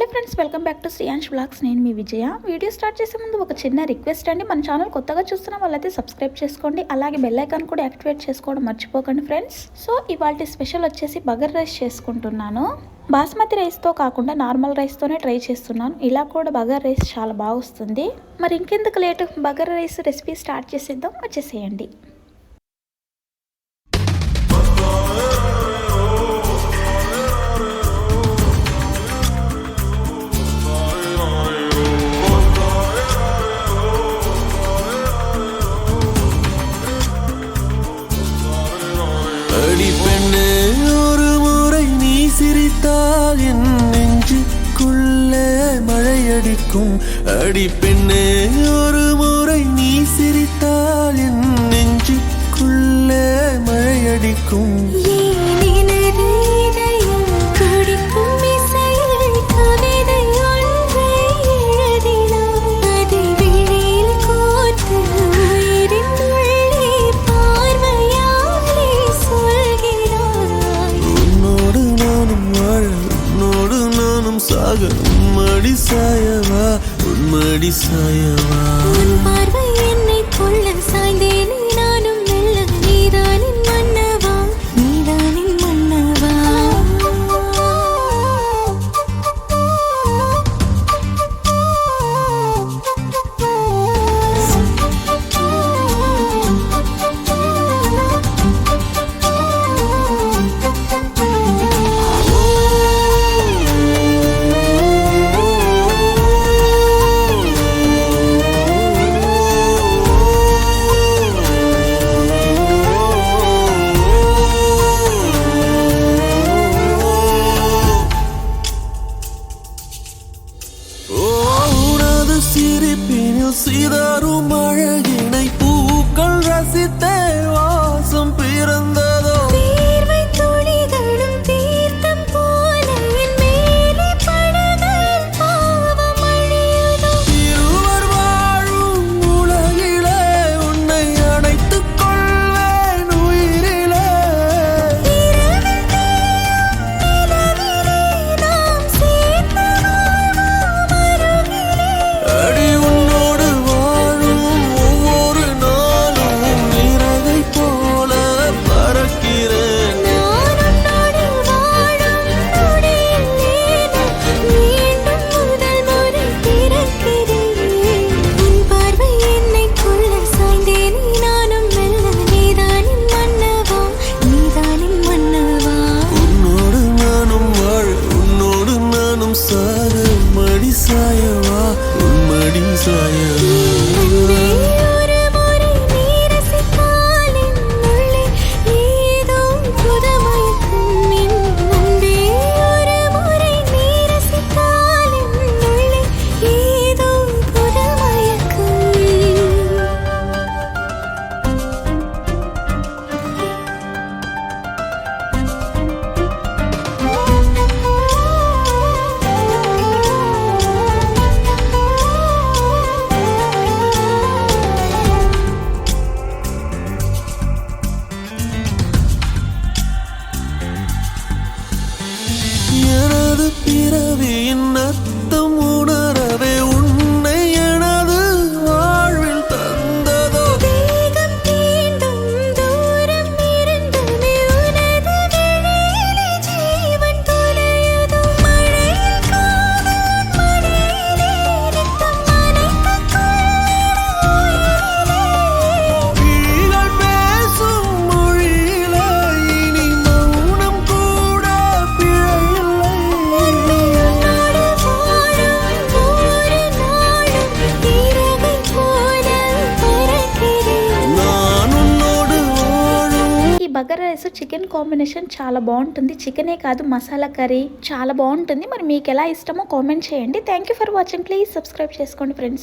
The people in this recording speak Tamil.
Hi friends, welcome back to Shriyansh blogs. నేను మీ విజయ. వీడియో స్టార్ట్ చేసే ముందు ఒక చిన్న రిక్వెస్ట్ అండి. మన ఛానల్ కొత్తగా చూస్తున్న వాళ్ళైతే సబ్స్క్రైబ్ చేసుకోండి, అలాగే బెల్ ఐకాన్ కూడా యాక్టివేట్ చేసుకోవడం మర్చిపోకండి ఫ్రెండ్స్. సో ఇవాళ స్పెషల్ వచ్చేసి బగర్ రైస్ చేసుకుంటున్నాను. బాస్మతి రైస్తో కాకుండా నార్మల్ రైస్తోనే ట్రై చేస్తున్నాను. ఇలా కూడా బగర్ రైస్ చాలా బాగా వస్తుంది. మరి ఇంకెందుకు late, bagara rice recipe start చేసేద్దాం, వచ్చేసేయండి. ஒரு முறை நீ சிரித்தால் என் நெஞ்சுக்குள்ளே மழையடிக்கும். அடி பெண்ணே, ஒரு முறை நீ சிரித்தால் என் நெஞ்சுக்குள்ளே மழையடிக்கும். உன்மடி சாயவா, உன்மடி சாயவா, உன் பார்வை என்னை கொள்ள சாய்ந்தேனே நானும் மெல்ல. நீதானின் மன்னவா, நீதானின் மன்னவா. சிரிப்பினில் சிதறும் அழகினை பூக்கள் ரசித்தே வாசம் பிறந்ததோ. தீர்வை துளிகளும் தீர்த்தம் போல என் மேலே படுகையில் பாவம் அழியுதோ. இருவர் வாழும் உலகிலே உன்னை அணைத்துக் கொள்வேன் உயிரிலே. இரவில் தேயும் நிலவிலே நாம் சேர்ந்து வாழ்வோம் அருகிலே. அடி உன்னோடு வாழும் ஒவ்வொரு நாளும் இறகை போல பறக்கிறேன். நான் உன்னோடு வாழும் நொடியில் மீண்டும் முதல் முறை பிறக்கிறேன். உன் பார்வை என்னை கொள்ள சாய்ந்தேனே நானும் மெல்ல. நீதானின் மன்னவா, நீதானின் மன்னவா. உன்னோடு நானும் வாழ, உன்னோடு நானும் சாக, மடி சாயவா, உன்மடி சாயவா. அன்பே, ஒரு முறை நீ ரசித்தால் என் உள்ளே ஏதோ புதுமயக்கம். என் அன்பே, ஒரு முறை நீ ரசித்தால் என் உள்ளே ஏதோ புதுமயக்கம். எனது பிறவியின் அர்த்தம் உணரவே உன்னை எனது வாழ்வில் தந்ததோ. தேகம் தீண்டும் தூரம் இருந்துமே உனது விழியிலே ஜீவன் தொலையுதோ. மழையில் காதல் மடியிலே நித்தம் அணைத்துக் கொள்ளும் உயிரிலே. விழிகள் பேசும் மொழியிலே இனி மௌனம் கூட பிழையில்லை. உன்னோடு வாழும் ஒவ்வொரு நாளும் இறகை போல பறக்கிறேன். நான் உன்னோடு வாழும். ఈ బగర్ రైస్ చికెన్ కాంబినేషన్ చాలా బాగుంటుంది. చికెనే కాదు, మసాలా కర్రీ చాలా బాగుంటుంది. మరి మీకు ఎలా ఇష్టమో కామెంట్ చేయండి. Thank you for watching. Please subscribe చేసుకోండి ఫ్రెండ్స్.